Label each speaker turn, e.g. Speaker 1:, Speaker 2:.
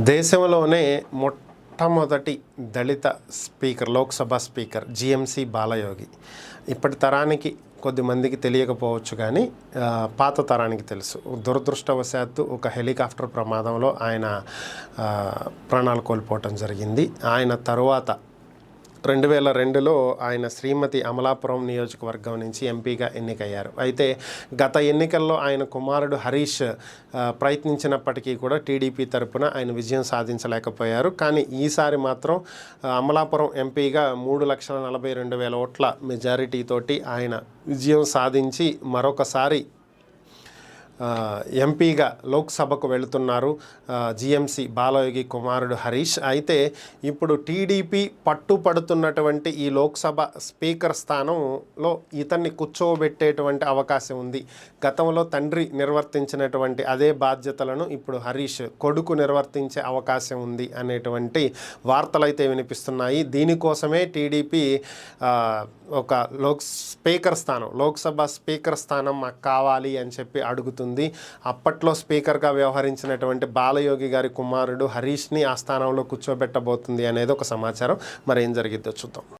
Speaker 1: దేశంలోనే మొట్టమొదటి దళిత speaker, Lok Sabha speaker GMC Balayogi. ఇప్పటి తరానికి కొద్దిమందికి తెలియకపోవచ్చు, కానీ పాత తరానికి తెలుసు. దురదృష్టవశాత్తు ఒక హెలికాప్టర్ ప్రమాదంలో ఆయన ప్రాణాలు కోల్పోవటం జరిగింది. ఆయన తరువాత 2002లో ఆయన శ్రీమతి అమలాపురం నియోజకవర్గం నుంచి ఎంపీగా ఎన్నికయ్యారు. అయితే గత ఎన్నికల్లో ఆయన కుమారుడు హరీష్ ప్రయత్నించినప్పటికీ కూడా టీడీపీ తరపున ఆయన విజయం సాధించలేకపోయారు. కానీ ఈసారి మాత్రం అమలాపురం ఎంపీగా 3,42,000 ఓట్ల మెజారిటీతోటి ఆయన విజయం సాధించి మరొకసారి ఎంపీగా లోక్సభకు వెళుతున్నారు జీఎంసీ బాలయోగి కుమారుడు హరీష్. అయితే ఇప్పుడు టీడీపీ పట్టుపడుతున్నటువంటి ఈ లోక్సభ స్పీకర్ స్థానంలో ఇతన్ని కూర్చోబెట్టేటువంటి అవకాశం ఉంది. గతంలో తండ్రి నిర్వర్తించినటువంటి అదే బాధ్యతలను ఇప్పుడు హరీష్ కొడుకు నిర్వర్తించే అవకాశం ఉంది అనేటువంటి వార్తలు అయితే వినిపిస్తున్నాయి. దీనికోసమే టీడీపీ ఒక లోక్సభ స్పీకర్ స్థానం మాకు కావాలి అని చెప్పి అడుగుతుంది. అప్పట్లో స్పీకర్గా వ్యవహరించినటువంటి బాలయోగి గారి కుమారుడు హరీష్ని ఆ స్థానంలో కూర్చోబెట్టబోతుంది అనేది ఒక సమాచారం. మరి ఏం జరిగిద్దో చూద్దాం.